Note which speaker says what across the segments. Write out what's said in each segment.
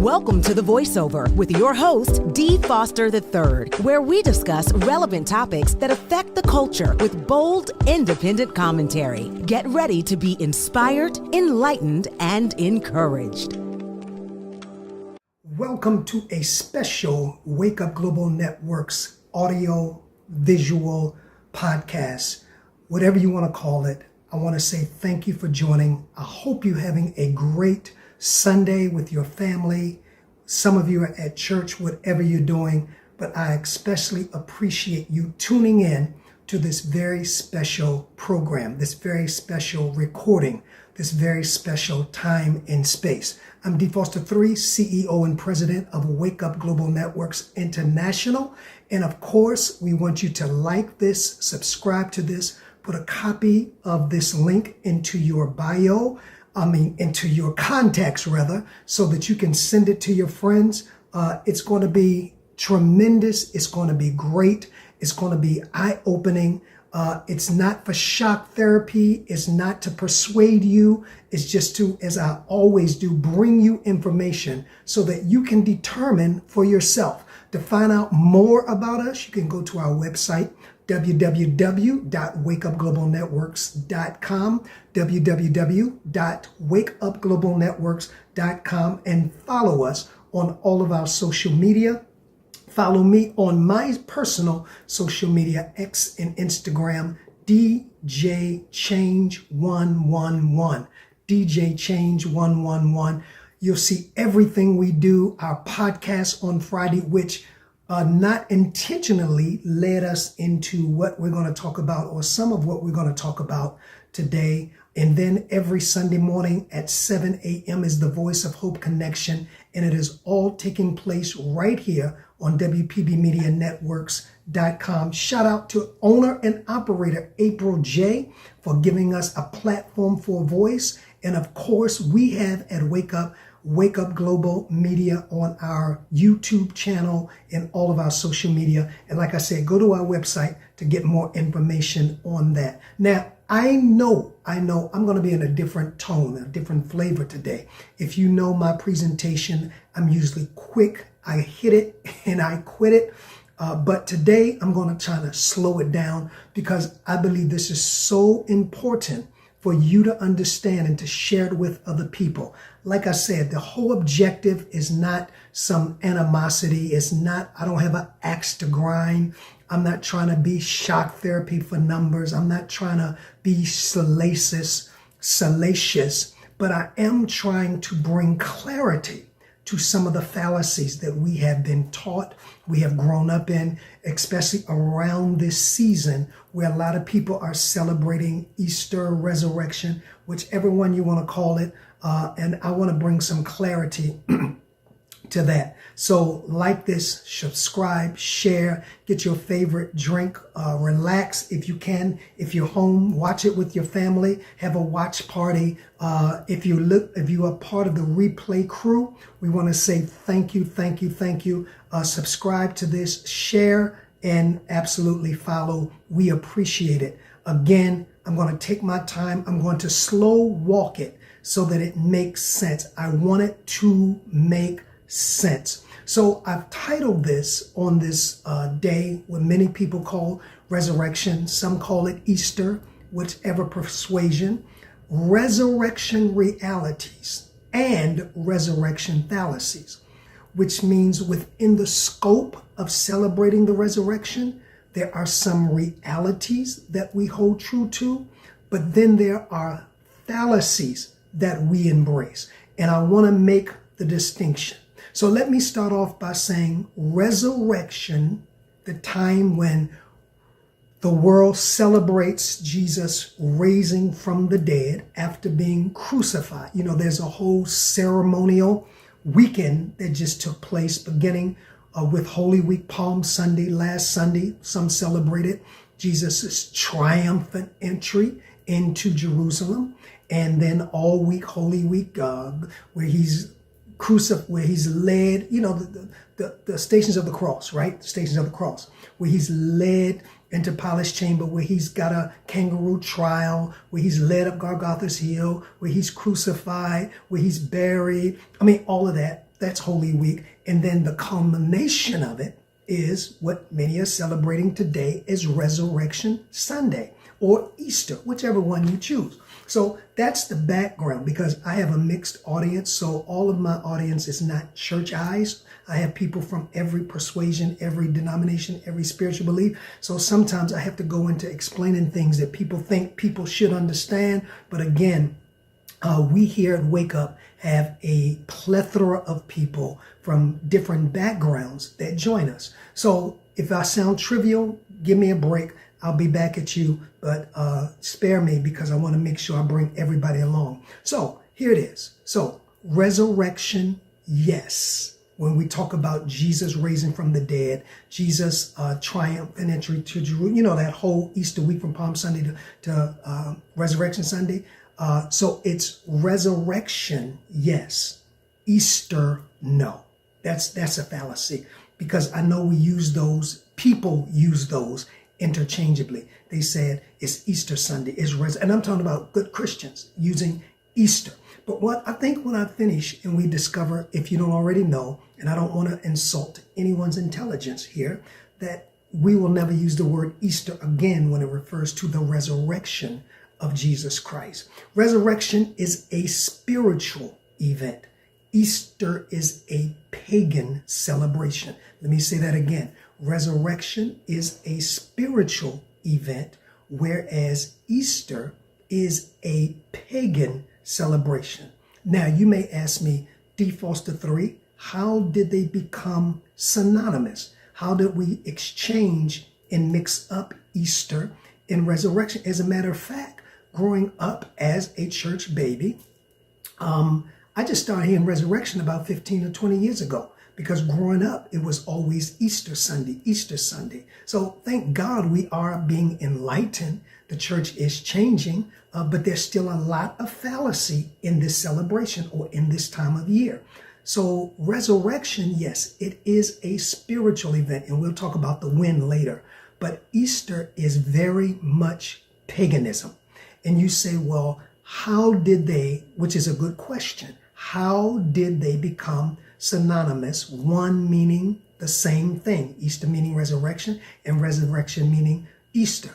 Speaker 1: Welcome to The Voiceover with your host, Dee Foster III, where we discuss relevant topics that affect the culture with bold, independent commentary. Get ready to be inspired, enlightened, and encouraged.
Speaker 2: Welcome to a special Wake Up Global Network's audio, visual podcast, whatever you want to call it. I want to say thank you for joining. I hope you're having a great Sunday with your family. Some of you are at church, whatever you're doing, but I especially appreciate you tuning in to this very special program, this very special recording, this very special time and space. I'm Dee Foster III, CEO and President of Wake Up Global Networks International. And of course, we want you to like this, subscribe to this, put a copy of this link into your into your contacts rather, so that you can send it to your friends. It's going to be tremendous. It's going to be great. It's going to be eye-opening. It's not for shock therapy. It's not to persuade you. It's just to, as I always do, bring you information so that you can determine for yourself. To find out more about us, you can go to our website, www.wakeupglobalnetworks.com, www.wakeupglobalnetworks.com, and follow us on all of our social media. Follow me on my personal social media, X and Instagram, DJ Change 111. DJ Change 111. You'll see everything we do, our podcast on Friday, which not intentionally led us into what we're going to talk about, or some of what we're going to talk about today. And then every Sunday morning at 7 a.m. is the Voice of Hope Connection. And it is all taking place right here on WPBMediaNetworks.com. Shout out to owner and operator April J. for giving us a platform for a voice. And of course, we have at Wake Up Global Media on our YouTube channel and all of our social media. And like I said, go to our website to get more information on that. Now, I know I'm going to be in a different tone, a different flavor today. If you know my presentation, I'm usually quick. I hit it and I quit it. But today I'm going to try to slow it down, because I believe this is so important for you to understand and to share it with other people. Like I said, the whole objective is not some animosity. It's not, I don't have an axe to grind. I'm not trying to be shock therapy for numbers. I'm not trying to be salacious, but I am trying to bring clarity to some of the fallacies that we have been taught, we have grown up in, especially around this season where a lot of people are celebrating Easter, resurrection, whichever one you want to call it. And I want to bring some clarity to that. So like this, subscribe, share, get your favorite drink, relax if you can. If you're home, watch it with your family, have a watch party. If you are part of the replay crew, we want to say thank you. Subscribe to this, share, and absolutely follow. We appreciate it. Again, I'm going to take my time. I'm going to slow walk it so that it makes sense. I want it to make sense. So I've titled this on this day, what many people call resurrection. Some call it Easter, whichever persuasion. Resurrection realities and resurrection fallacies, which means within the scope of celebrating the resurrection, there are some realities that we hold true to, but then there are fallacies that we embrace. And I want to make the distinction. So let me start off by saying resurrection, the time when the world celebrates Jesus rising from the dead after being crucified. You know, there's a whole ceremonial weekend that just took place beginning with Holy Week, Palm Sunday, last Sunday. Some celebrated Jesus' triumphant entry into Jerusalem. And then all week, Holy Week, where he's crucified, where he's led, you know, the Stations of the Cross, right? The Stations of the Cross, where he's led into Pilate's chamber, where he's got a kangaroo trial, where he's led up Golgotha's hill, where he's crucified, where he's buried. I mean, all of that. That's Holy Week. And then the culmination of it is what many are celebrating today is Resurrection Sunday or Easter, whichever one you choose. So that's the background, because I have a mixed audience. So all of my audience is not church eyes. I have people from every persuasion, every denomination, every spiritual belief. So sometimes I have to go into explaining things that people think people should understand. But again, we here at Wake Up have a plethora of people from different backgrounds that join us. So if I sound trivial, give me a break. I'll be back at you, but spare me, because I want to make sure I bring everybody along. So here it is. So resurrection, yes. When we talk about Jesus raising from the dead, Jesus triumphant entry to Jerusalem, you know, that whole Easter week from Palm Sunday to Resurrection Sunday. So it's resurrection, yes. Easter, no. That's a fallacy, because I know people use those interchangeably. They said it's Easter Sunday, and I'm talking about good Christians using Easter. But when I finish and we discover, if you don't already know, and I don't want to insult anyone's intelligence here, that we will never use the word Easter again when it refers to the resurrection of Jesus Christ. Resurrection is a spiritual event. Easter is a pagan celebration. Let me say that again. Resurrection is a spiritual event, whereas Easter is a pagan celebration. Now, you may ask me, D. Foster 3, how did they become synonymous? How did we exchange and mix up Easter and resurrection? As a matter of fact, growing up as a church baby, I just started hearing resurrection about 15 or 20 years ago, because growing up, it was always Easter Sunday, Easter Sunday. So thank God we are being enlightened. The church is changing, but there's still a lot of fallacy in this celebration or in this time of year. So resurrection, yes, it is a spiritual event, and we'll talk about the when later. But Easter is very much paganism. And you say, well, how did they, which is a good question, how did they become synonymous? One meaning the same thing, Easter meaning resurrection, and resurrection meaning Easter,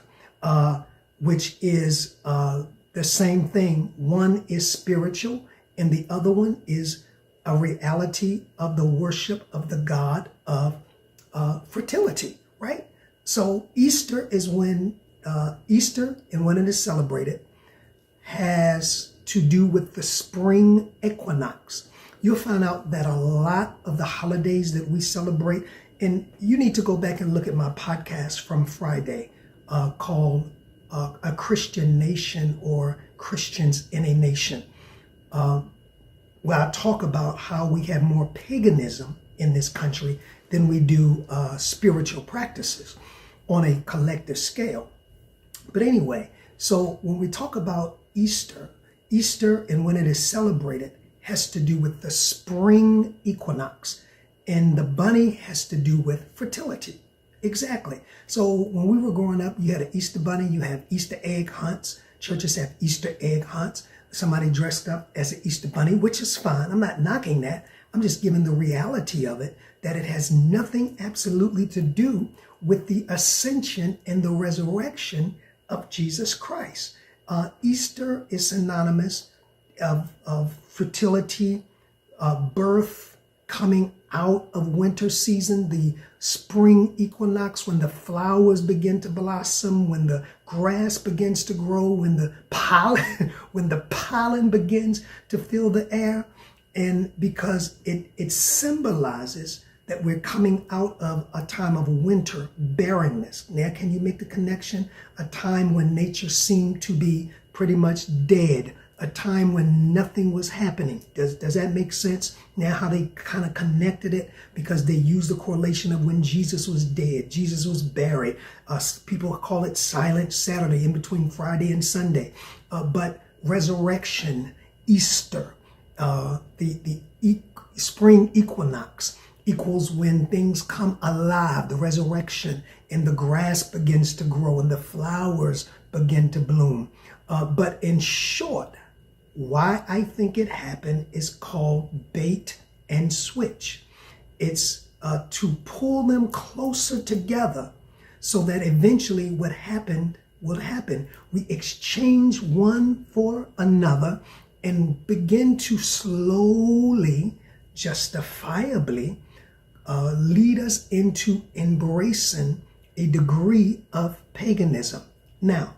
Speaker 2: which is the same thing. One is spiritual, and the other one is a reality of the worship of the God of fertility, right? So Easter is when Easter, and when it is celebrated, has to do with the spring equinox. You'll find out that a lot of the holidays that we celebrate, and you need to go back and look at my podcast from Friday called A Christian Nation, or Christians in a Nation, where I talk about how we have more paganism in this country than we do spiritual practices on a collective scale. But anyway, so when we talk about Easter and when it is celebrated has to do with the spring equinox, and the bunny has to do with fertility. Exactly. So when we were growing up, you had an Easter bunny, you have Easter egg hunts. Churches have Easter egg hunts. Somebody dressed up as an Easter bunny, which is fine. I'm not knocking that. I'm just giving the reality of it, that it has nothing absolutely to do with the ascension and the resurrection of Jesus Christ. Easter is synonymous of fertility, birth, coming out of winter season, the spring equinox, when the flowers begin to blossom, when the grass begins to grow, when the pollen begins to fill the air, and because it symbolizes that we're coming out of a time of winter barrenness. Now, can you make the connection? A time when nature seemed to be pretty much dead, a time when nothing was happening. Does that make sense? Now, how they kind of connected it, because they used the correlation of when Jesus was dead, Jesus was buried. People call it Silent Saturday, in between Friday and Sunday. But resurrection, Easter, the spring equinox equals when things come alive, the resurrection, and the grass begins to grow and the flowers begin to bloom. But in short, why I think it happened is called bait and switch. It's to pull them closer together so that eventually what happened will happen. We exchange one for another and begin to slowly, justifiably, lead us into embracing a degree of paganism. Now,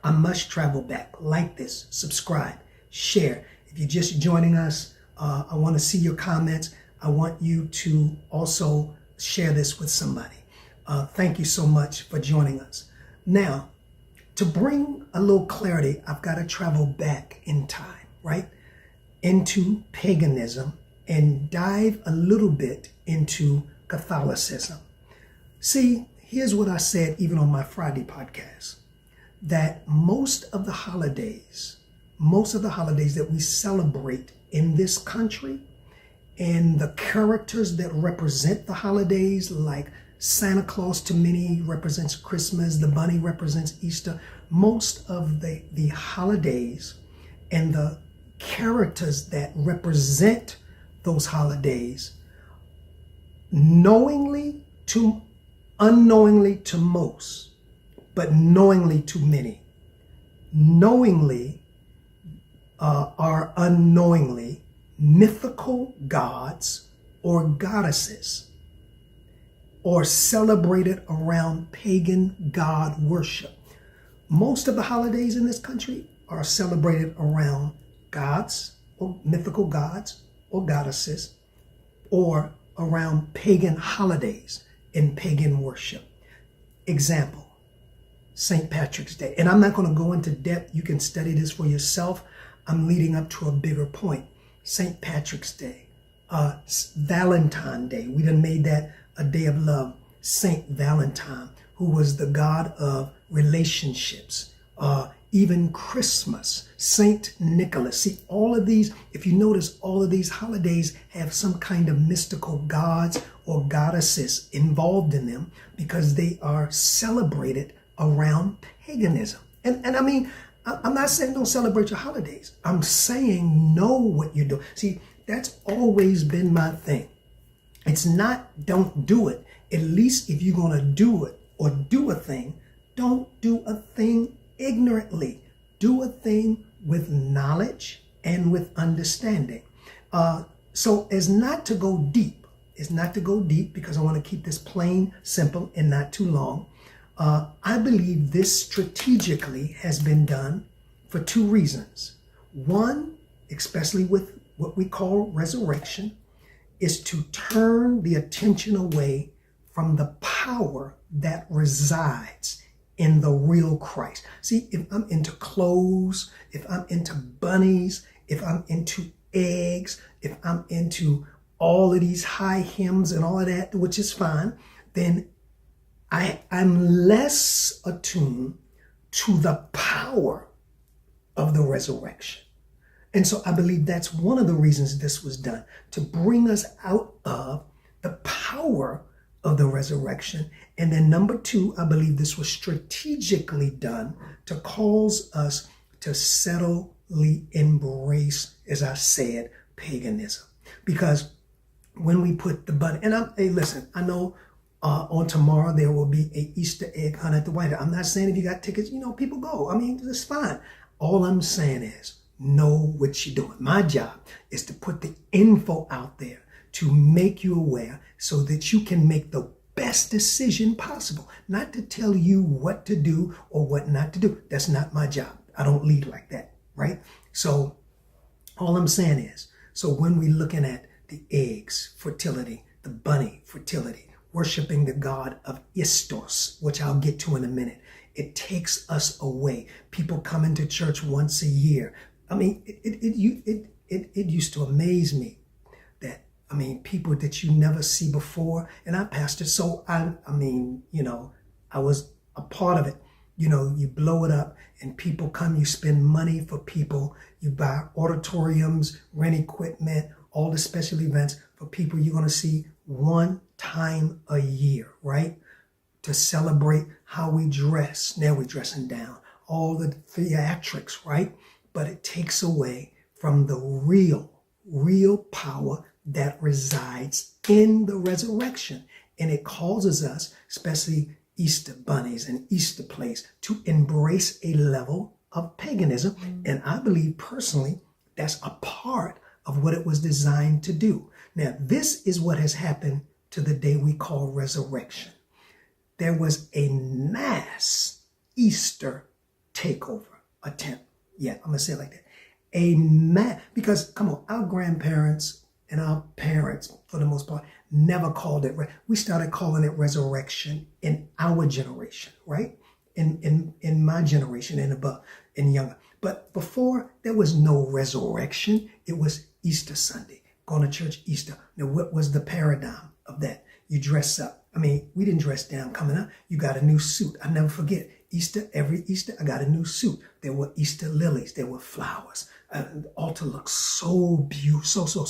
Speaker 2: I must travel back. Like this, subscribe, share. If you're just joining us, I want to see your comments. I want you to also share this with somebody. Thank you so much for joining us. Now, to bring a little clarity, I've got to travel back in time, right? Into paganism and dive a little bit into Catholicism. See, here's what I said even on my Friday podcast, that most of the holidays that we celebrate in this country and the characters that represent the holidays, like Santa Claus to many represents Christmas, the bunny represents Easter. Most of the holidays and the characters that represent those holidays, unknowingly to most, but knowingly to many, knowingly or unknowingly, mythical gods or goddesses, or celebrated around pagan god worship. Most of the holidays in this country are celebrated around gods or mythical gods or goddesses, or around pagan holidays and pagan worship. Example, St. Patrick's Day. And I'm not going to go into depth. You can study this for yourself. I'm leading up to a bigger point. St. Patrick's Day, Valentine's Day. We done made that a day of love. Saint Valentine, who was the god of relationships. Even Christmas, Saint Nicholas. See, all of these, if you notice, all of these holidays have some kind of mystical gods or goddesses involved in them because they are celebrated around paganism. And I mean, I'm not saying don't celebrate your holidays. I'm saying know what you're doing. See, that's always been my thing. It's not don't do it. At least if you're going to do it or do a thing, don't do a thing ignorantly. Do a thing with knowledge and with understanding. So as not to go deep, because I want to keep this plain, simple, and not too long. I believe this strategically has been done for two reasons. One, especially with what we call resurrection, is to turn the attention away from the power that resides in the real Christ. See, if I'm into clothes, if I'm into bunnies, if I'm into eggs, if I'm into all of these high hymns and all of that, which is fine, then I'm less attuned to the power of the resurrection. And so I believe that's one of the reasons this was done, to bring us out of the power of the resurrection. And then number two, I believe this was strategically done to cause us to subtly embrace, as I said, paganism. Because when we put the bunny, and hey, listen, I know on tomorrow there will be a Easter egg hunt at the White House. I'm not saying if you got tickets, people go. I mean, it's fine. All I'm saying is know what you're doing. My job is to put the info out there to make you aware so that you can make the best decision possible. Not to tell you what to do or what not to do. That's not my job. I don't lead like that, right? So all I'm saying is, so when we're looking at the eggs, fertility, the bunny, fertility, worshiping the god of Istos, which I'll get to in a minute, it takes us away. People come into church once a year. I mean, it used to amaze me that, people that you never see before, and I pastored, so I was a part of it. You blow it up and people come, you spend money for people, you buy auditoriums, rent equipment, all the special events for people you're going to see one time a year, right? To celebrate how we dress. Now we're dressing down. All the theatrics, right? But it takes away from the real power that resides in the resurrection. And it causes us, especially Easter bunnies and Easter plays, to embrace a level of paganism. And I believe personally, that's a part of what it was designed to do. Now, this is what has happened to the day we call resurrection. There was a mass Easter takeover attempt. Yeah, I'm going to say it like that. Because come on, our grandparents and our parents, for the most part, never called it. We started calling it resurrection in our generation, right? In my generation and above and younger. But before, there was no resurrection. It was Easter Sunday, going to church Easter. Now, what was the paradigm of that? You dress up. I mean, we didn't dress down coming up. You got a new suit. I never forget. Easter, every Easter, I got a new suit. There were Easter lilies. There were flowers. The altar looked so beautiful,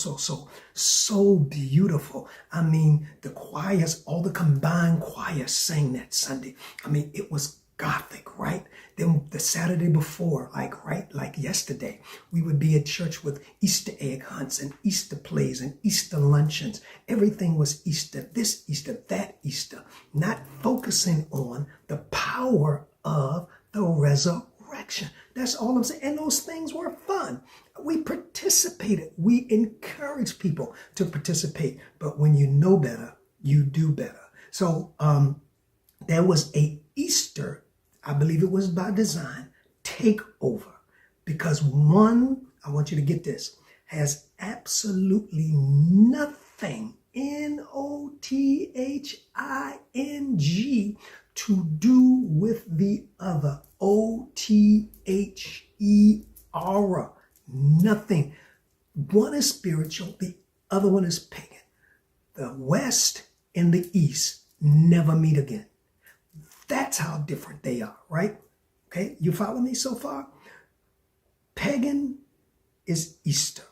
Speaker 2: so beautiful. I mean, the choirs, all the combined choirs sang that Sunday. I mean, it was Gothic, right? Then the Saturday before, like yesterday, we would be at church with Easter egg hunts and Easter plays and Easter luncheons. Everything was Easter, this Easter, that Easter, not focusing on the power of the resurrection. That's all I'm saying. And those things were fun. We participated. We encourage people to participate. But when you know better, you do better. So there was a Easter, I believe it was by design, takeover. Because one, I want you to get this, has absolutely nothing, NOTHING, to do with the other, OTHER. Nothing. One is spiritual, the other one is pagan. The West and the East never meet again. That's how different they are, right? Okay, you follow me so far? Pagan is Easter,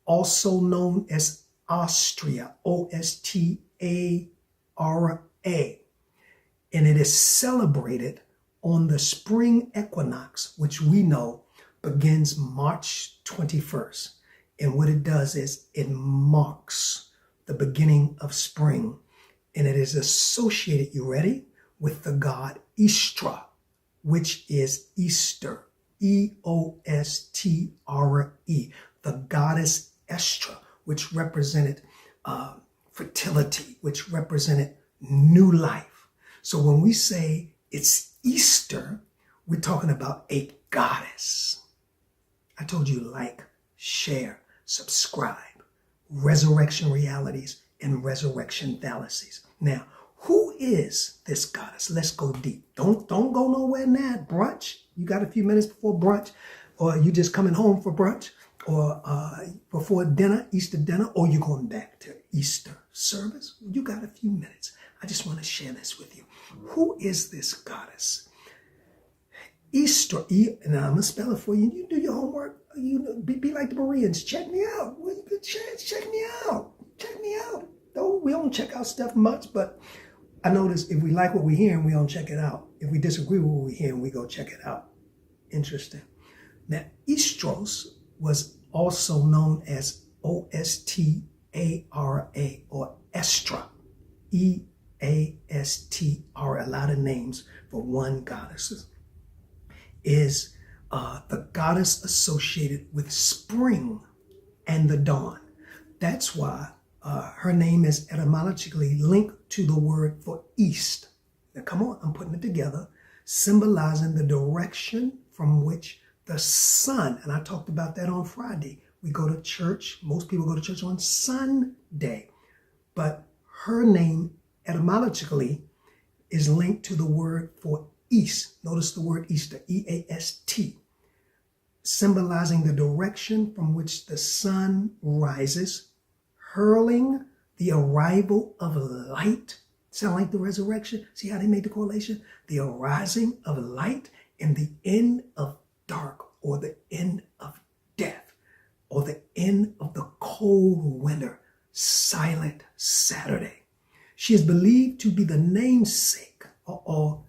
Speaker 2: also known as Austria, OSTARA, and it is celebrated on the spring equinox, which we know begins March 21st. And what it does is it marks the beginning of spring, and it is associated, you ready, with the god Istra, which is Easter, EOSTRE, the goddess Estra, which represented fertility, which represented new life. So when we say it's Easter, we're talking about a goddess. I told you, like, share, subscribe, Resurrection Realities and Resurrection Fallacies. Now, who is this goddess? Let's go deep. Don't go nowhere now. Brunch. You got a few minutes before brunch, or you just coming home for brunch, or before dinner, Easter dinner, or you going back to Easter service. You got a few minutes. I just want to share this with you. Who is this goddess? Easter, and I'm gonna spell it for you. You do your homework. You be like the Bereans. Check me out. Check me out. Check me out. Though we don't check out stuff much, but I notice if we like what we hear and we don't check it out. If we disagree with what we hear and we go check it out. Interesting. Now, Istros was also known as OSTARA or Estra. EASTR, a lot of names for one goddess, is the goddess associated with spring and the dawn. That's why her name is etymologically linked to the word for east. Now, come on, I'm putting it together, symbolizing the direction from which the sun, and I talked about that on Friday. We go to church, most people go to church on Sunday, but her name etymologically is linked to the word for east. Notice the word Easter, EAST, symbolizing the direction from which the sun rises, heralding the arrival of light. Sound like the resurrection? See how they made the correlation? The arising of light and the end of dark, or the end of death, or the end of the cold winter, silent Saturday. She is believed to be the namesake of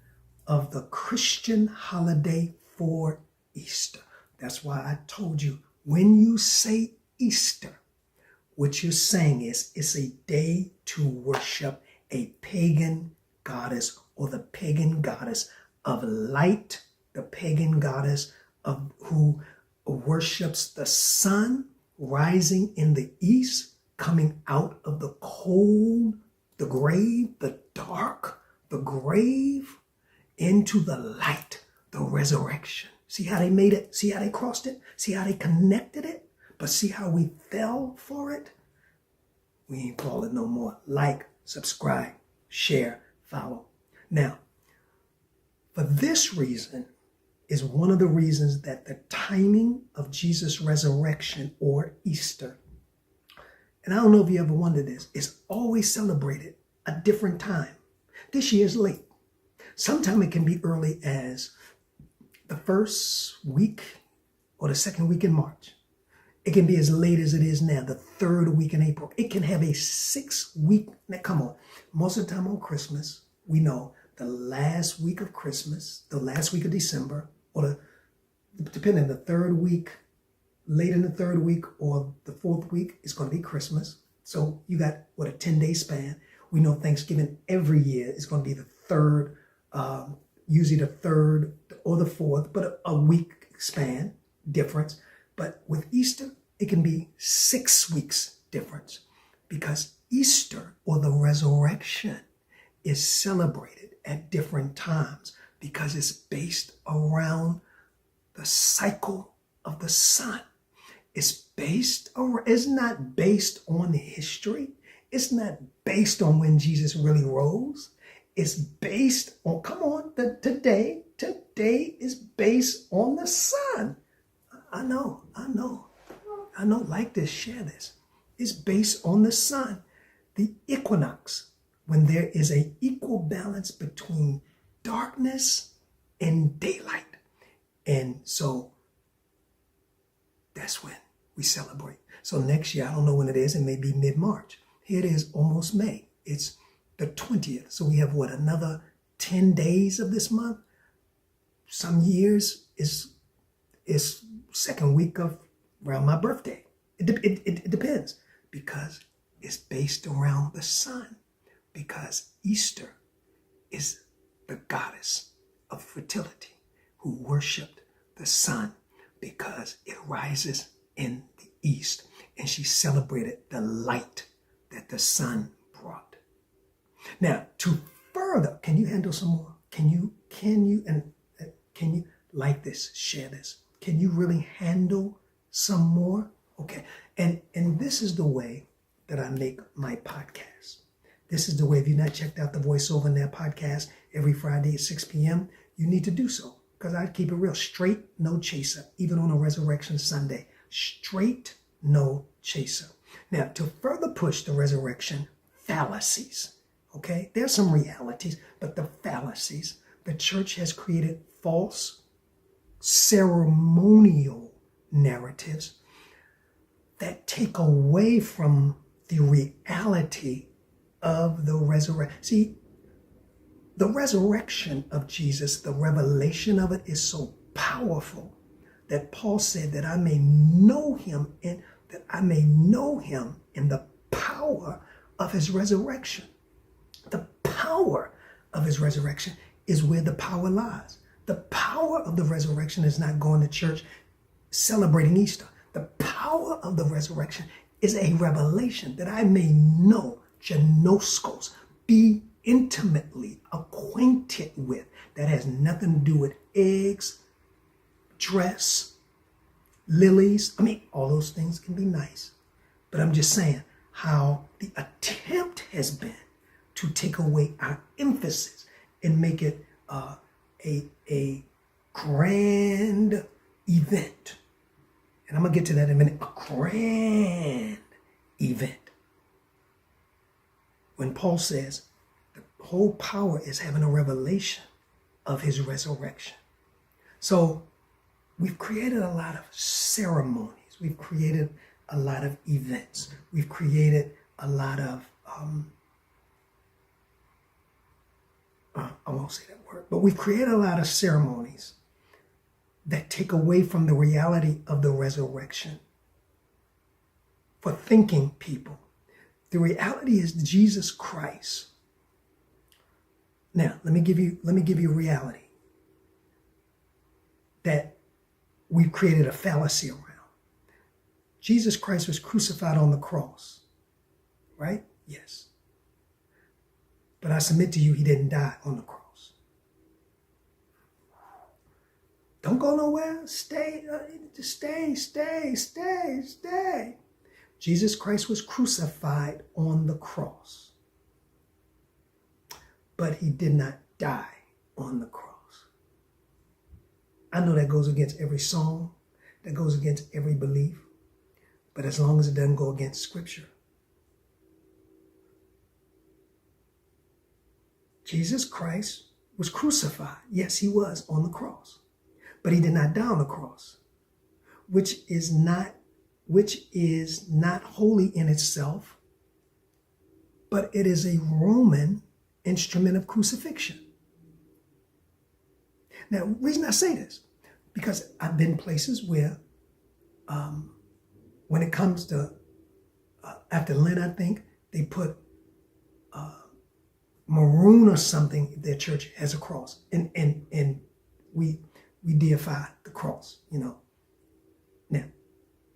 Speaker 2: the Christian holiday for Easter. That's why I told you, when you say Easter, what you're saying is it's a day to worship a pagan goddess, or the pagan goddess of light, the pagan goddess of who worships the sun rising in the east, coming out of the cold, the grave, the dark, the grave, into the light, the resurrection. See how they made it? See how they crossed it? See how they connected it? But see how we fell for it? We ain't falling no more. Like, subscribe, share, follow. Now, for this reason is one of the reasons that the timing of Jesus' resurrection, or Easter, and I don't know if you ever wondered this, is always celebrated a different time. This year's late. Sometime it can be early as the first week or the second week in March. It can be as late as it is now, the third week in April. It can have a 6-week, now come on, most of the time on Christmas, we know the last week of Christmas, the last week of December, or depending on the third week, late in the third week or the fourth week, it's going to be Christmas. So you got, a 10-day span. We know Thanksgiving every year is going to be the third, usually the third or the fourth, but a week span difference. But with Easter, it can be 6 weeks difference, because Easter, or the resurrection, is celebrated at different times because it's based around the cycle of the sun. It's not based on history. It's not based on when Jesus really rose. It's based on, today is based on the sun. I know, like this, share this. It's based on the sun. The equinox, when there is an equal balance between darkness and daylight. And so that's when we celebrate. So next year, I don't know when it is, it may be mid-March. Here it is, almost May. It's the 20th. So we have another 10 days of this month? Some years is second week of around my birthday. It depends, because it's based around the sun, because Easter is the goddess of fertility who worshiped the sun because it rises in the east, and she celebrated the light that the sun brought. Now, to further, can you handle some more? Can you like this, share this? Can you really handle some more? Okay. And this is the way that I make my podcast. This is the way, if you've not checked out the Voiceover in that podcast every Friday at 6 p.m., you need to do so, because I keep it real. Straight, no chaser, even on a Resurrection Sunday. Straight, no chaser. Now, to further push the resurrection, fallacies. Okay? There's some realities, but the fallacies, the church has created false ceremonial narratives that take away from the reality of the resurrection. See, the resurrection of Jesus, the revelation of it is so powerful that Paul said that I may know him in the power of his resurrection. The power of his resurrection is where the power lies. The power of the resurrection is not going to church celebrating Easter. The power of the resurrection is a revelation that I may know, genoskos, be intimately acquainted with. That has nothing to do with eggs, dress, lilies. All those things can be nice. But I'm just saying how the attempt has been to take away our emphasis and make it a grand event. And I'm going to get to that in a minute. A grand event. When Paul says the whole power is having a revelation of his resurrection. So we've created a lot of ceremonies. We've created a lot of events. We've created a lot of, I won't say that word, but we've created a lot of ceremonies that take away from the reality of the resurrection. for thinking people. The reality is Jesus Christ. Now, let me give you a reality that we've created a fallacy around. Jesus Christ was crucified on the cross, right? Yes. But I submit to you, he didn't die on the cross. Don't go nowhere. Stay. Jesus Christ was crucified on the cross, but he did not die on the cross. I know that goes against every song, that goes against every belief, but as long as it doesn't go against Scripture. Jesus Christ was crucified. Yes, he was on the cross, but he did not die on the cross, which is not holy in itself, but it is a Roman instrument of crucifixion. Now, the reason I say this, because I've been places where, when it comes to, after Lent, I think, they put maroon or something, their church has a cross. And we deify the cross, you know. Now,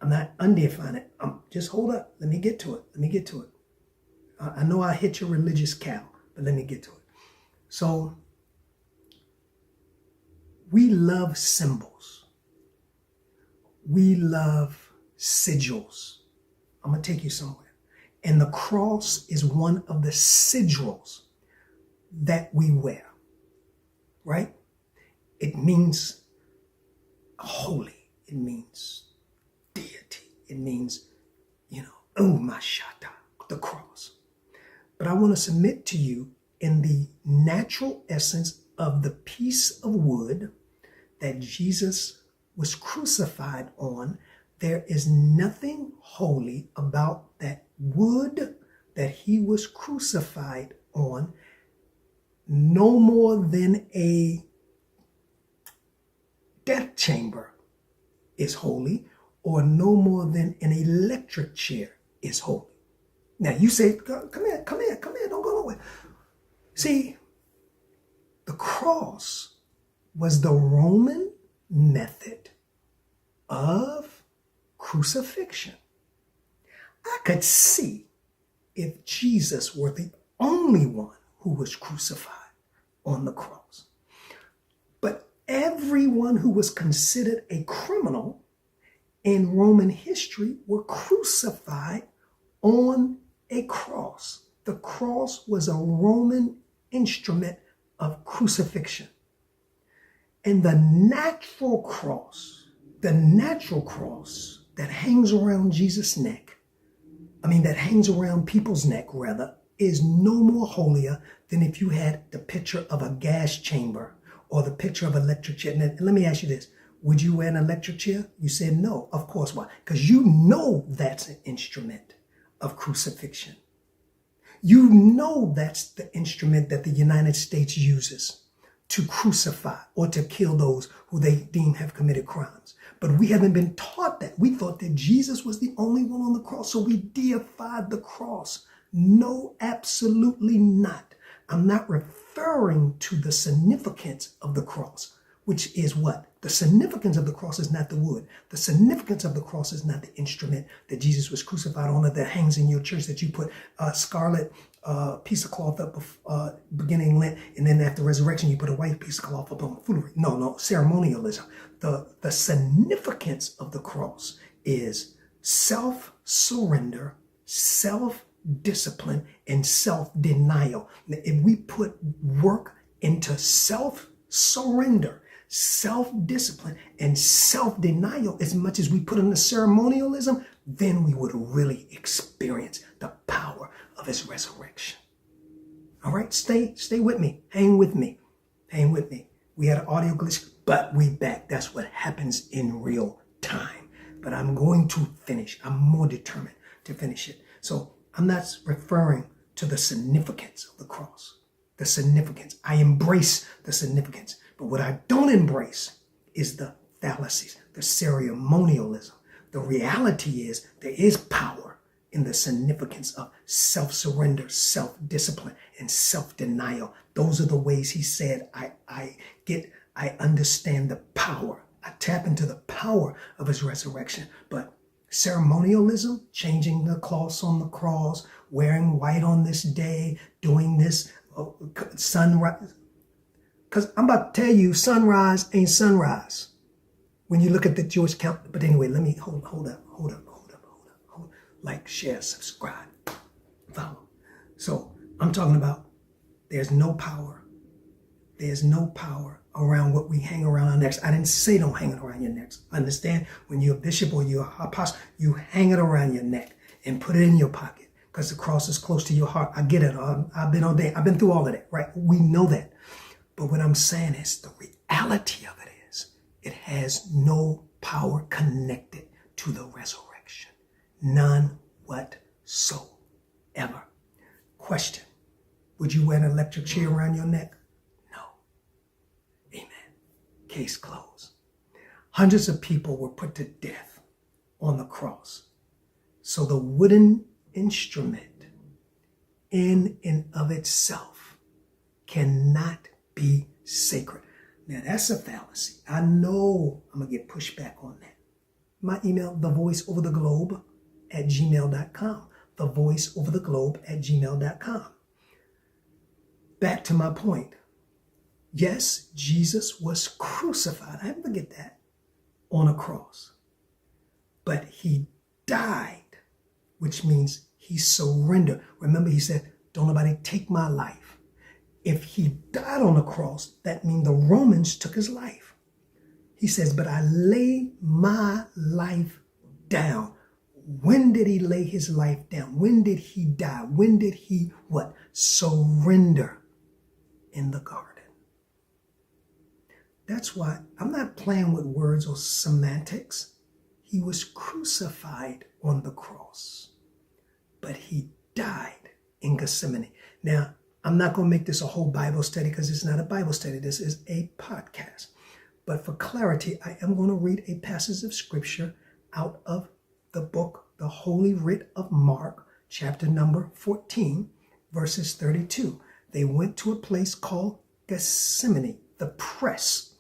Speaker 2: I'm not undeifying it. Just hold up. Let me get to it. I know I hit your religious cow, but let me get to it. So, we love symbols. We love sigils. I'm going to take you somewhere. And the cross is one of the sigils that we wear, right? It means holy. It means deity. It means, Mashata, the cross. But I want to submit to you, in the natural essence of the piece of wood that Jesus was crucified on, there is nothing holy about that wood that he was crucified on, no more than a death chamber is holy, or no more than an electric chair is holy. Now you say, come here, don't go nowhere. See, the cross was the Roman method of crucifixion. I could see if Jesus were the only one who was crucified on the cross. But everyone who was considered a criminal in Roman history were crucified on a cross. The cross was a Roman instrument of crucifixion. And the natural cross that hangs around Jesus' neck, that hangs around people's neck rather, is no more holier than if you had the picture of a gas chamber or the picture of an electric chair. And let me ask you this. Would you wear an electric chair? You said no. Of course. Why? Because you know that's an instrument of crucifixion. You know that's the instrument that the United States uses to crucify or to kill those who they deem have committed crimes. But we haven't been taught that. We thought that Jesus was the only one on the cross, so we deified the cross. No, absolutely not. I'm not referring to the significance of the cross, which is what? The significance of the cross is not the wood. The significance of the cross is not the instrument that Jesus was crucified on, or that hangs in your church, that you put a scarlet piece of cloth up beginning Lent, and then after resurrection you put a white piece of cloth up on foolery. No, ceremonialism. The significance of the cross is self-surrender, self-discipline, and self-denial. Now, if we put work into self-surrender, self-discipline, and self-denial as much as we put in the ceremonialism, then we would really experience the power of his resurrection. All right, stay with me. Hang with me. We had an audio glitch, but we back. That's what happens in real time. But I'm going to finish. I'm more determined to finish it. So I'm not referring to the significance of the cross. The significance. I embrace the significance. But what I don't embrace is the fallacies, the ceremonialism. The reality is there is power in the significance of self-surrender, self-discipline, and self-denial. Those are the ways he said, I understand the power. I tap into the power of his resurrection. But ceremonialism, changing the cloths on the cross, wearing white on this day, doing this sunrise. Because I'm about to tell you, sunrise ain't sunrise when you look at the Jewish calendar. But anyway, let me hold up. Like, share, subscribe, follow. So I'm talking about there's no power. There's no power around what we hang around our necks. I didn't say don't hang it around your necks. Understand? When you're a bishop or you're an apostle, you hang it around your neck and put it in your pocket because the cross is close to your heart. I get it. I've been on there. I've been through all of that, right? We know that. But what I'm saying is the reality of it is it has no power connected to the resurrection. None whatsoever. Question. Would you wear an electric chair around your neck? No. Amen. Case closed. Hundreds of people were put to death on the cross. So the wooden instrument in and of itself cannot be sacred. Now that's a fallacy. I know I'm going to get pushed back on that. My email, thevoiceovertheglobe@gmail.com. Thevoiceovertheglobe@gmail.com. Back to my point. Yes, Jesus was crucified. I didn't forget that. On a cross. But he died, which means he surrendered. Remember, he said, don't nobody take my life. If he died on the cross, that means the Romans took his life. He says, but I lay my life down. When did he lay his life down? When did he die? When did he what? Surrender in the garden. That's why I'm not playing with words or semantics. He was crucified on the cross, but he died in Gethsemane. Now, I'm not going to make this a whole Bible study because it's not a Bible study. This is a podcast. But for clarity, I am going to read a passage of scripture out of the book, the Holy Writ of Mark, chapter number 14, verses 32. They went to a place called Gethsemane, the press.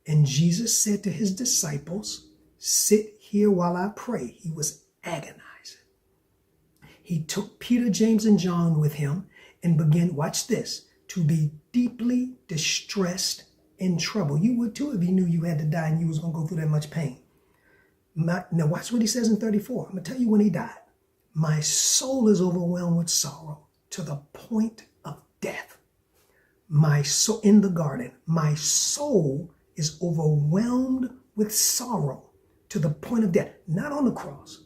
Speaker 2: And Jesus said to his disciples, sit here while I pray. He was agonizing. He took Peter, James, and John with him and began, watch this, to be deeply distressed and troubled. You would too if you knew you had to die and you was going to go through that much pain. Now watch what he says in 34. I'm going to tell you when he died. My soul is overwhelmed with sorrow to the point of death. My soul, in the garden, my soul is overwhelmed with sorrow to the point of death. Not on the cross.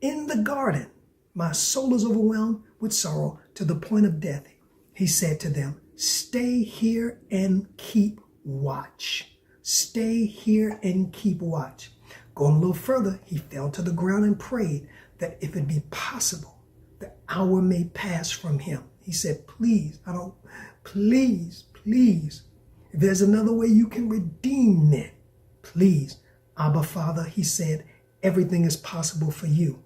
Speaker 2: In the garden, my soul is overwhelmed with sorrow to the point of death. He said to them, stay here and keep watch. Stay here and keep watch. Going a little further, he fell to the ground and prayed that if it be possible, the hour may pass from him. He said, please, please, if there's another way you can redeem me, please. Abba, Father, he said, everything is possible for you.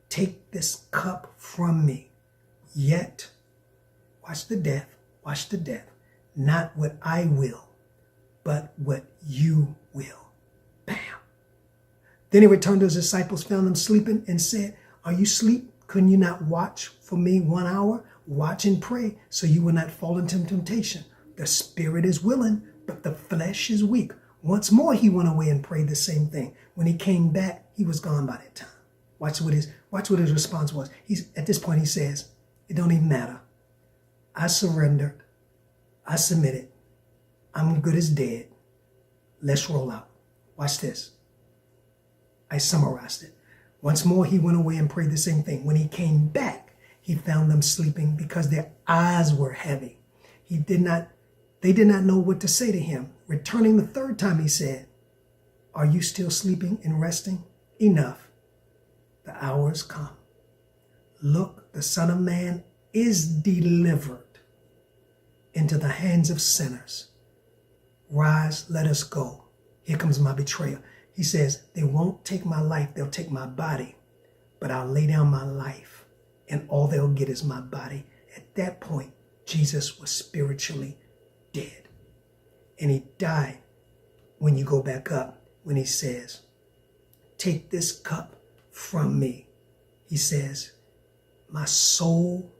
Speaker 2: Take this cup from me. Yet, watch the death, not what I will, but what you will. Bam. Then he returned to his disciples, found them sleeping, and said, are you asleep? Couldn't you not watch for me 1 hour? Watch and pray so you will not fall into temptation. The spirit is willing, but the flesh is weak. Once more, he went away and prayed the same thing. When he came back, he was gone by that time. Watch what his response was. At this point, he says, it don't even matter. I surrendered. I submitted. I'm good as dead. Let's roll out. Watch this. I summarized it. Once more, he went away and prayed the same thing. When he came back, he found them sleeping because their eyes were heavy. They did not know what to say to him. Returning the third time, he said, are you still sleeping and resting? Enough. The hour has come. Look, the Son of Man is delivered into the hands of sinners. Rise, let us go. Here comes my betrayer. He says, they won't take my life, they'll take my body. but I'll lay down my life and all they'll get is my body. At that point, Jesus was spiritually dead. And he died when you go back up, when he says, take this cup from me. He says, my soul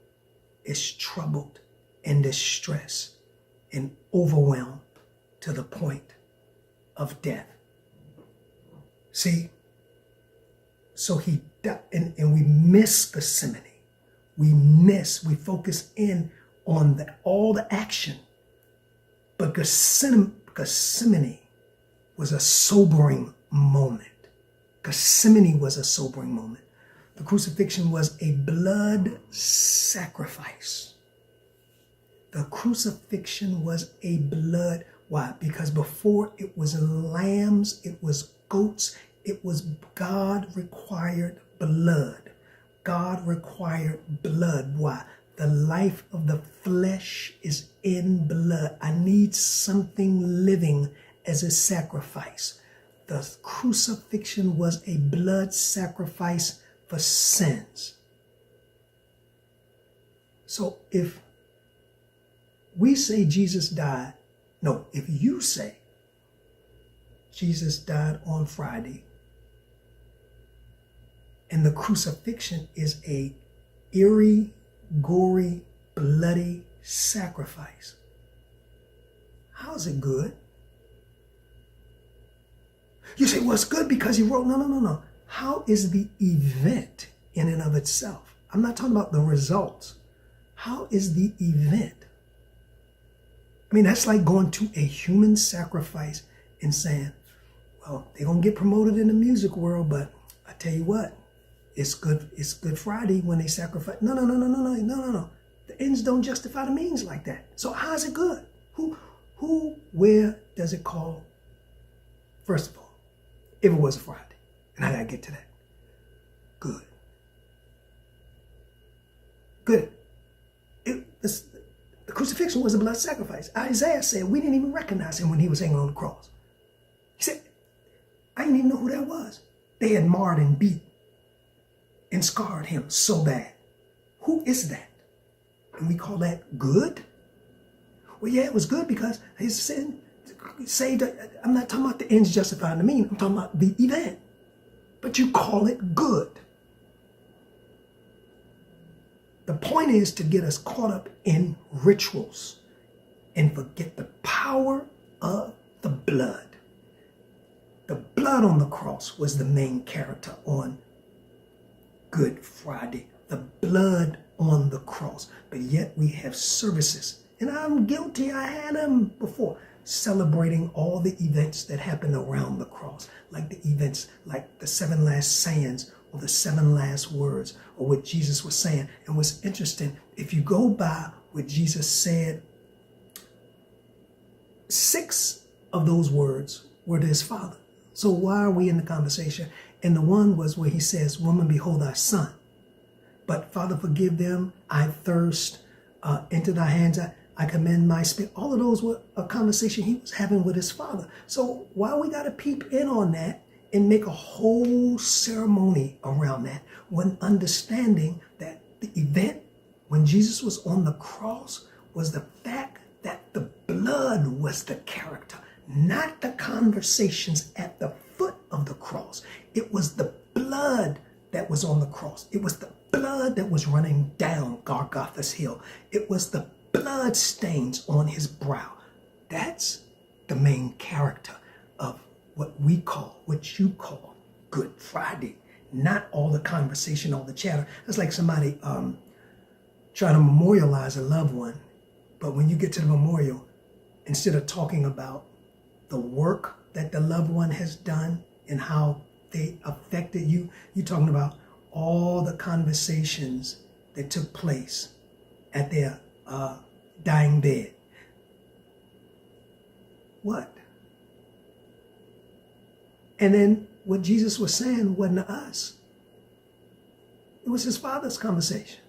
Speaker 2: is troubled and distressed and overwhelmed to the point of death. See, so he died, and we miss Gethsemane. We focus in on all the action. But Gethsemane was a sobering moment. Gethsemane was a sobering moment. The crucifixion was a blood sacrifice. The crucifixion was a blood. Why? Because before it was lambs, it was goats, it was God required blood. God required blood. Why? The life of the flesh is in blood. I need something living as a sacrifice. The crucifixion was a blood sacrifice for sins. So if we say Jesus died, no, if you say Jesus died on Friday, and the crucifixion is a eerie, gory, bloody sacrifice, how's it good? You say, well, it's good because he wrote. No. How is the event in and of itself? I'm not talking about the results. How is the event? I mean, that's like going to a human sacrifice and saying, well, they're going to get promoted in the music world, but I tell you what, it's Good Friday when they sacrifice. No. The ends don't justify the means like that. So how is it good? Where does it call? First of all, if it was a Friday, and I got to get to that. Good. The crucifixion was a blood sacrifice. Isaiah said we didn't even recognize him when he was hanging on the cross. He said, I didn't even know who that was. They had marred and beat and scarred him so bad. Who is that? And we call that good? Well, yeah, it was good because his sin saved. I'm not talking about the ends justifying the means. I'm talking about the event. But you call it good. The point is to get us caught up in rituals and forget the power of the blood. The blood on the cross was the main character on Good Friday. The blood on the cross. But yet we have services, and I'm guilty, I had them before, celebrating all the events that happened around the cross, like the events like the 7 last sayings or the 7 last words, or what Jesus was saying. And what's interesting, if you go by what Jesus said, 6 of those words were to his Father. So why are we in the conversation? And the one was where he says, woman, behold thy son. But Father, forgive them. I thirst. Into thy hands I commend my spirit. All of those were a conversation he was having with his Father. So why we got to peep in on that and make a whole ceremony around that, when understanding that the event when Jesus was on the cross was the fact that the blood was the character, not the conversations at the foot of the cross. It was the blood that was on the cross. It was the blood that was running down Golgotha's hill. It was the blood stains on his brow. That's the main character of what we call, what you call Good Friday. Not all the conversation, all the chatter. It's like somebody trying to memorialize a loved one. But when you get to the memorial, instead of talking about the work that the loved one has done and how they affected you, you're talking about all the conversations that took place at their dying bed. What? And then what Jesus was saying wasn't to us. It was his Father's conversation.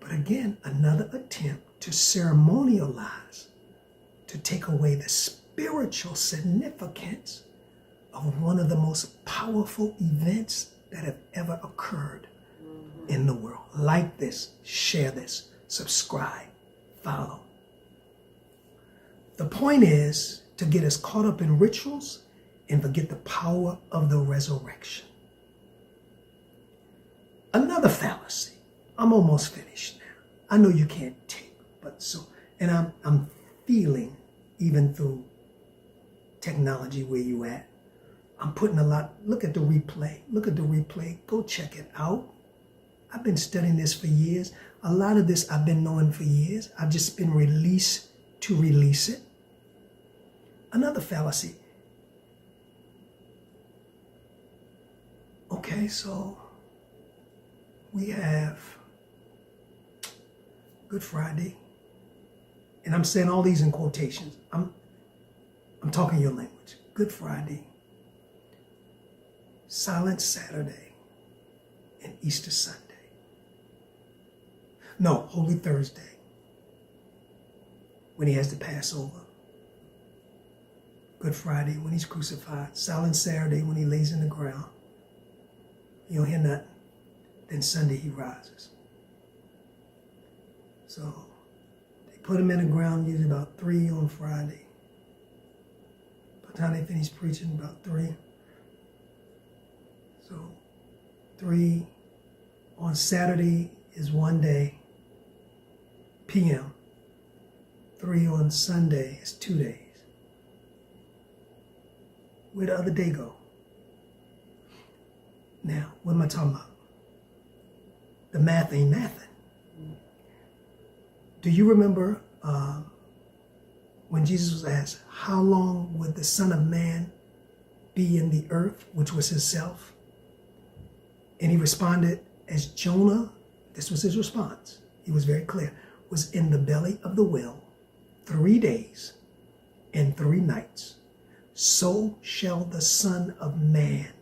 Speaker 2: But again, another attempt to ceremonialize, to take away the spiritual significance of one of the most powerful events that have ever occurred in the world. Like this, share this, subscribe, follow. The point is to get us caught up in rituals and forget the power of the resurrection. Another fallacy. I'm almost finished now. I know you can't take, but so, and I'm feeling, even through technology where you at, I'm putting a lot, look at the replay. Look at the replay. Go check it out. I've been studying this for years. A lot of this I've been knowing for years. I've just been released to release it. Another fallacy. Okay, so we have Good Friday. And I'm saying all these in quotations. I'm talking your language. Good Friday, Silent Saturday, and Easter Sunday. No, Holy Thursday, when he has the Passover. Good Friday, when he's crucified. Silent Saturday, when he lays in the ground. You don't hear nothing. Then Sunday, he rises. So they put him in the ground usually about 3 on Friday. By the time they finish preaching, about 3. So 3 on Saturday is 1 day, p.m. 3 on Sunday is 2 days. Where'd the other day go? Now, what am I talking about? The math ain't mathing. Do you remember when Jesus was asked, how long would the Son of Man be in the earth, which was himself? And he responded, as Jonah, this was his response, he was very clear, was in the belly of the whale 3 days and 3 nights. So shall the Son of Man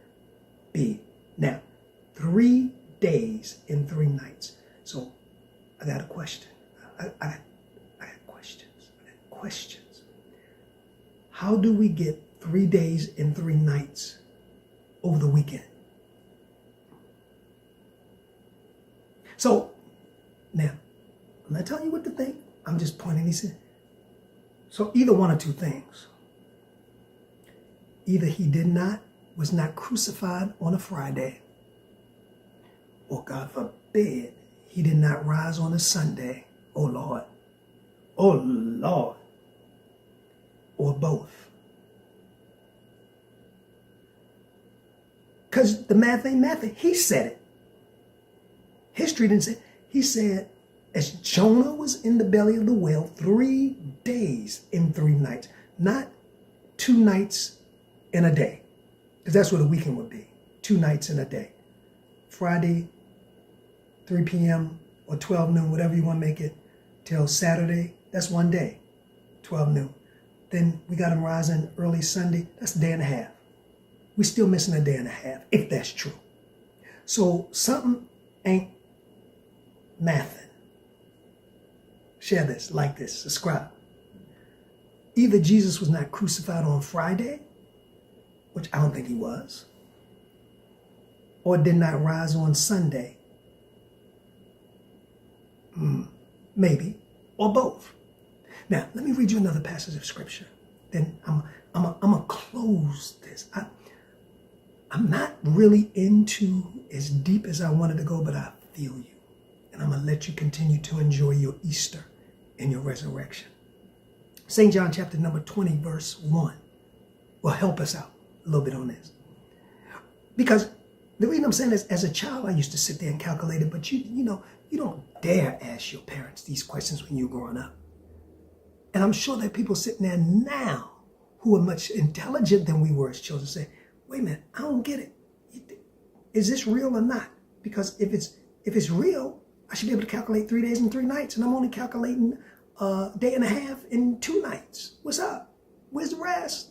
Speaker 2: be. Now, 3 days and 3 nights. So I got a question. I got questions. How do we get 3 days and 3 nights over the weekend? So now, I'm not telling you what to think. I'm just pointing these in. So either one or two things. Either he was not crucified on a Friday, or God forbid, he did not rise on a Sunday. Oh Lord. Oh Lord. Or both. Because the math ain't mathing. He said it. History didn't say it. He said, as Jonah was in the belly of the whale 3 days and 3 nights, not 2 nights in a day, because that's what a weekend would be, 2 nights in a day. Friday, 3 p.m. or 12 noon, whatever you want to make it, till Saturday, that's 1 day, 12 noon. Then we got him rising early Sunday, that's a day and a half. We're still missing a day and a half, if that's true. So something ain't mathing. Share this, like this, subscribe. Either Jesus was not crucified on Friday, which I don't think he was, or did not rise on Sunday. Maybe, or both. Now, let me read you another passage of scripture. Then I'm gonna close this. I'm not really into as deep as I wanted to go, but I feel you. And I'm gonna let you continue to enjoy your Easter and your resurrection. St. John chapter number 20, verse 1 will help us out a little bit on this. Because the reason I'm saying this, as a child, I used to sit there and calculate it, but you know, you don't dare ask your parents these questions when you're growing up. And I'm sure that people sitting there now who are much intelligent than we were as children say, wait a minute, I don't get it. Is this real or not? Because if it's real, I should be able to calculate 3 days and 3 nights, and I'm only calculating a day and a half and 2 nights. What's up? Where's the rest?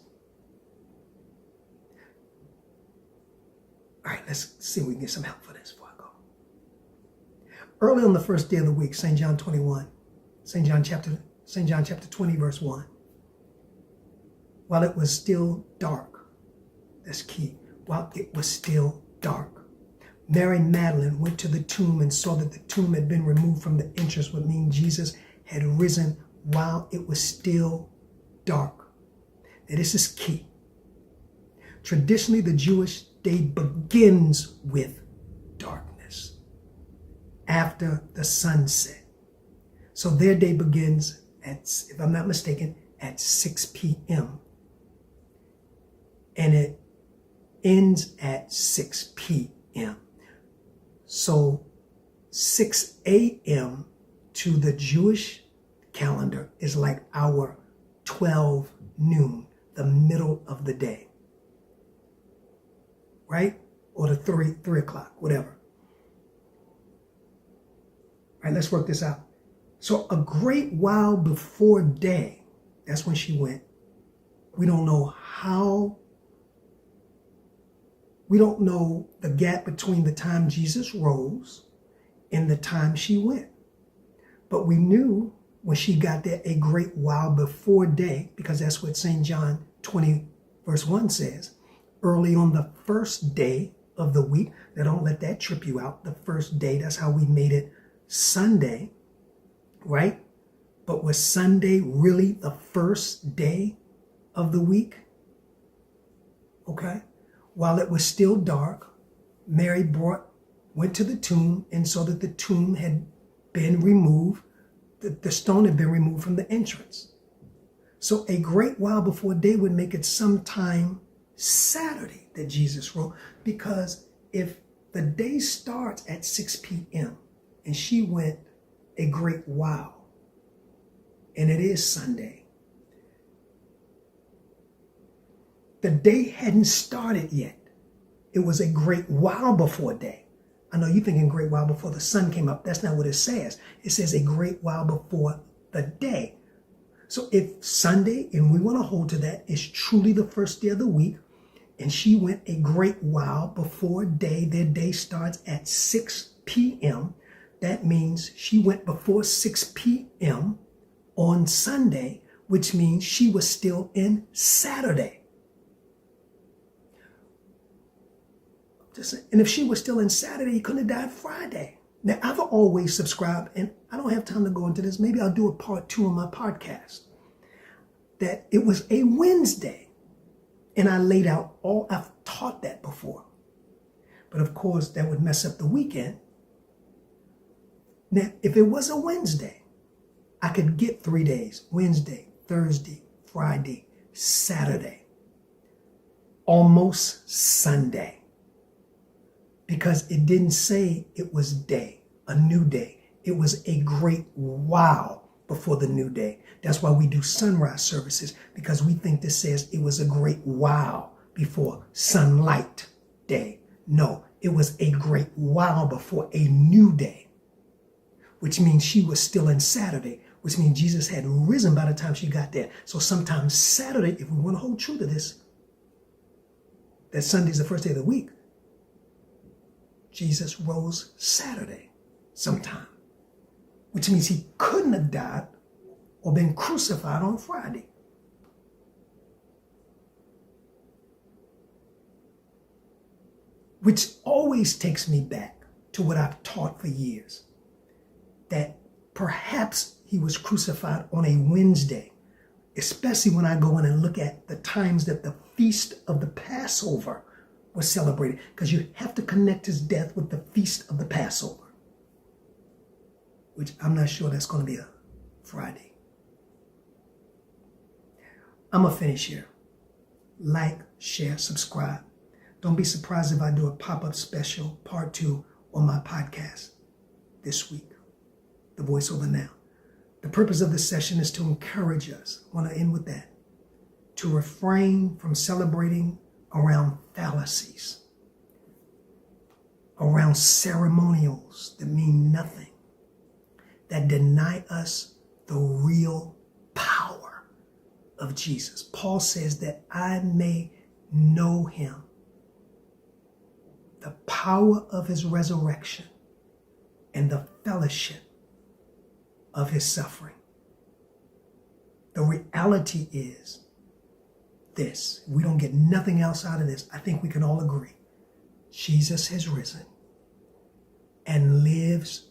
Speaker 2: All right, let's see if we can get some help for this before I go. Early on the first day of the week, St. John chapter 20, verse 1. While it was still dark, that's key. While it was still dark, Mary Magdalene went to the tomb and saw that the tomb had been removed from the entrance, would mean Jesus had risen while it was still dark. Now this is key. Traditionally, the Jewish day begins with darkness after the sunset. So their day begins at, if I'm not mistaken, at 6 p.m. and it ends at 6 p.m. So 6 a.m. to the Jewish calendar is like our 12 noon, the middle of the day, right? Or the 3 o'clock, whatever. All right, let's work this out. So a great while before day, that's when she went. We don't know how. We don't know the gap between the time Jesus rose and the time she went. But we knew when she got there a great while before day, because that's what St. John 20 verse 1 says. Early on the first day of the week. Now don't let that trip you out. The first day, that's how we made it Sunday, right? But was Sunday really the first day of the week? Okay. While it was still dark, Mary went to the tomb and saw that the tomb had been removed. The stone had been removed from the entrance. So a great while before day would make it sometime Saturday that Jesus rose, because if the day starts at 6 p.m. and she went a great while, and it is Sunday, the day hadn't started yet. It was a great while before day. I know you're thinking great while before the sun came up. That's not what it says. It says a great while before the day. So if Sunday, and we want to hold to that, is truly the first day of the week, and she went a great while before day, their day starts at 6 p.m. That means she went before 6 p.m. on Sunday, which means she was still in Saturday. And if she was still in Saturday, he couldn't have died Friday. Now, I've always subscribed, and I don't have time to go into this. Maybe I'll do a part 2 on my podcast, that it was a Wednesday. And I laid out I've taught that before. But of course, that would mess up the weekend. Now, if it was a Wednesday, I could get 3 days: Wednesday, Thursday, Friday, Saturday, almost Sunday. Because it didn't say it was day, a new day. It was a great while before the new day. That's why we do sunrise services, because we think this says it was a great while before sunlight day. No, it was a great while before a new day, which means she was still in Saturday, which means Jesus had risen by the time she got there. So sometimes Saturday, if we want to hold true to this, that Sunday's the first day of the week, Jesus rose Saturday sometime, which means he couldn't have died or been crucified on Friday. Which always takes me back to what I've taught for years, that perhaps he was crucified on a Wednesday, especially when I go in and look at the times that the feast of the Passover was celebrated, because you have to connect his death with the feast of the Passover, which I'm not sure that's going to be a Friday. I'm going to finish here. Like, share, subscribe. Don't be surprised if I do a pop-up special, part 2, on my podcast this week, The Voiceover Now. The purpose of this session is to encourage us, I want to end with that, to refrain from celebrating around fallacies, around ceremonials that mean nothing, that deny us the real power of Jesus. Paul says that I may know him, the power of his resurrection, and the fellowship of his suffering. The reality is this: we don't get nothing else out of this. I think we can all agree. Jesus has risen. and lives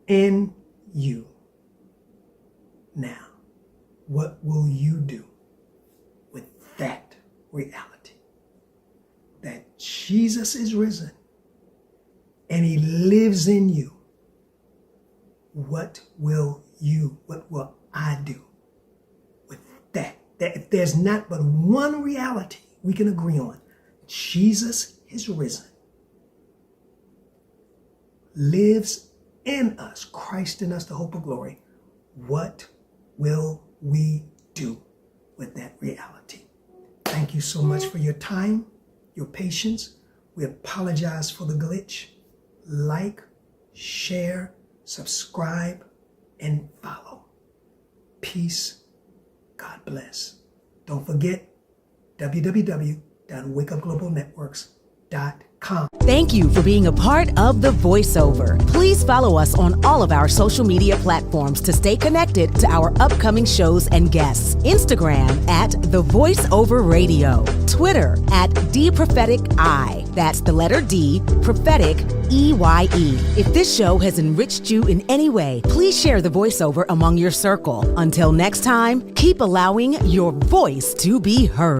Speaker 2: in you. Now, what will you do with that reality? That Jesus is risen and he lives in you. What will I do with that? That if there's not but one reality we can agree on, Jesus is risen, lives in us, Christ in us, the hope of glory. What will we do with that reality? Thank you so much for your time, your patience. We apologize for the glitch. Like, share, subscribe, and follow. Peace. God bless. Don't forget www.wakeupglobalnetworks.com.
Speaker 1: Thank you for being a part of The Voiceover. Please follow us on all of our social media platforms to stay connected to our upcoming shows and guests. Instagram at The Voiceover Radio. Twitter at DPropheticI. That's the letter D, prophetic, EYE. If this show has enriched you in any way, please share The Voiceover among your circle. Until next time, keep allowing your voice to be heard.